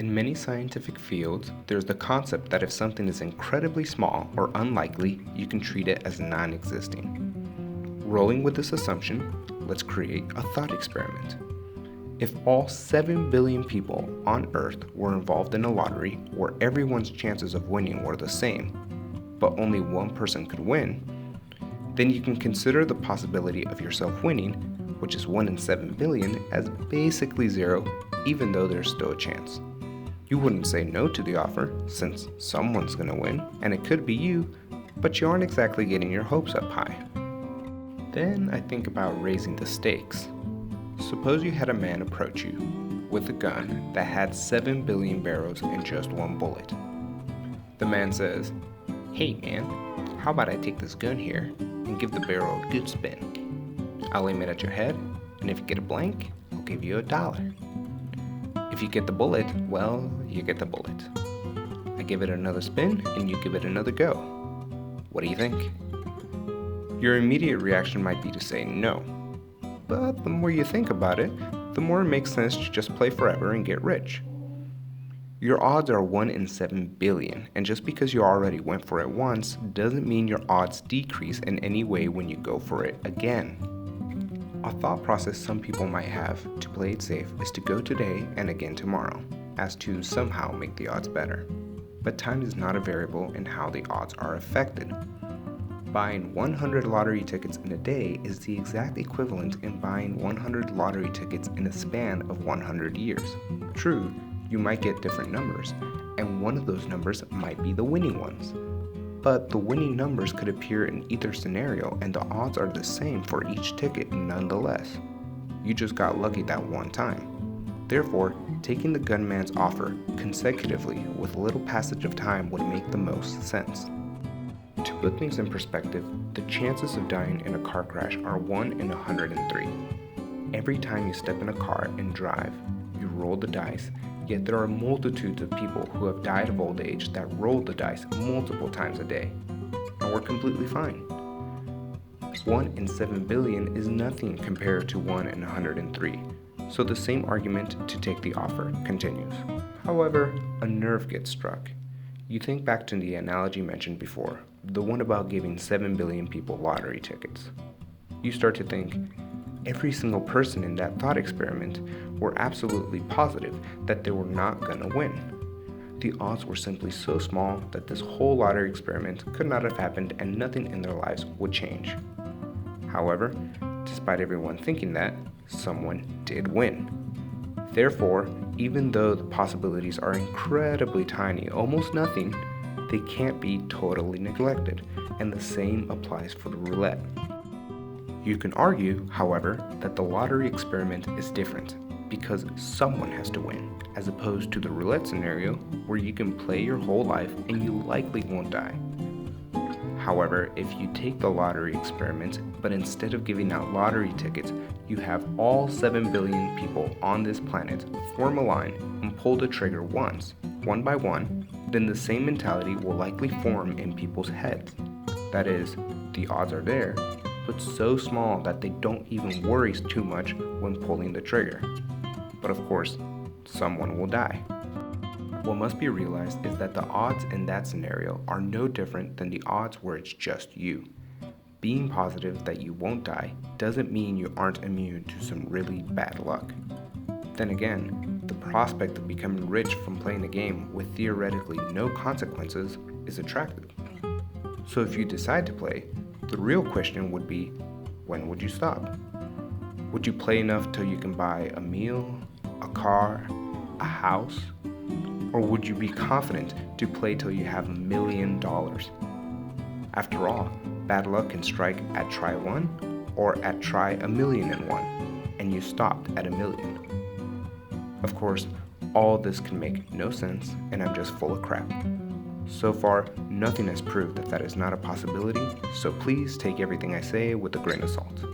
In many scientific fields, there's the concept that if something is incredibly small or unlikely, you can treat it as non-existing. Rolling with this assumption, let's create a thought experiment. If all 7 billion people on Earth were involved in a lottery where everyone's chances of winning were the same, but only one person could win, then you can consider the possibility of yourself winning, which is 1 in 7 billion, as basically zero, even though there's still a chance. You wouldn't say no to the offer, since someone's gonna win, and it could be you, but you aren't exactly getting your hopes up high. Then I think about raising the stakes. Suppose you had a man approach you with a gun that had 7 billion barrels in just one bullet. The man says, "Hey man, how about I take this gun here and give the barrel a good spin? I'll aim it at your head, and if you get a blank, I'll give you $1. If you get the bullet, well, you get the bullet. I give it another spin, and you give it another go. What do you think?" Your immediate reaction might be to say no. But the more you think about it, the more it makes sense to just play forever and get rich. Your odds are 1 in 7 billion, and just because you already went for it once doesn't mean your odds decrease in any way when you go for it again. A thought process some people might have to play it safe is to go today and again tomorrow, as to somehow make the odds better. But time is not a variable in how the odds are affected. Buying 100 lottery tickets in a day is the exact equivalent in buying 100 lottery tickets in a span of 100 years. True, you might get different numbers, and one of those numbers might be the winning ones. But the winning numbers could appear in either scenario, and the odds are the same for each ticket nonetheless. You just got lucky that one time. Therefore, taking the gunman's offer consecutively with little passage of time would make the most sense. To put things in perspective, the chances of dying in a car crash are 1 in 103. Every time you step in a car and drive, you roll the dice, yet there are multitudes of people who have died of old age that roll the dice multiple times a day, and we're completely fine. 1 in 7 billion is nothing compared to 1 in 103, so the same argument to take the offer continues. However, a nerve gets struck. You think back to the analogy mentioned before, the one about giving 7 billion people lottery tickets. You start to think, every single person in that thought experiment were absolutely positive that they were not gonna win. The odds were simply so small that this whole lottery experiment could not have happened and nothing in their lives would change. However, despite everyone thinking that, someone did win. Therefore, even though the possibilities are incredibly tiny, almost nothing, they can't be totally neglected, and the same applies for the roulette. You can argue, however, that the lottery experiment is different because someone has to win, as opposed to the roulette scenario where you can play your whole life and you likely won't die. However, if you take the lottery experiment, but instead of giving out lottery tickets, you have all 7 billion people on this planet form a line and pull the trigger once, one by one, then the same mentality will likely form in people's heads. That is, the odds are there, but so small that they don't even worry too much when pulling the trigger. But of course, someone will die. What must be realized is that the odds in that scenario are no different than the odds where it's just you. Being positive that you won't die doesn't mean you aren't immune to some really bad luck. Then again, the prospect of becoming rich from playing a game with theoretically no consequences is attractive. So if you decide to play, the real question would be, when would you stop? Would you play enough till you can buy a meal, a car, a house? Or would you be confident to play till you have $1 million? After all, bad luck can strike at try 1 or at try 1,000,001, and you stopped at 1,000,000. Of course, all this can make no sense, and I'm just full of crap. So far, nothing has proved that that is not a possibility, so please take everything I say with a grain of salt.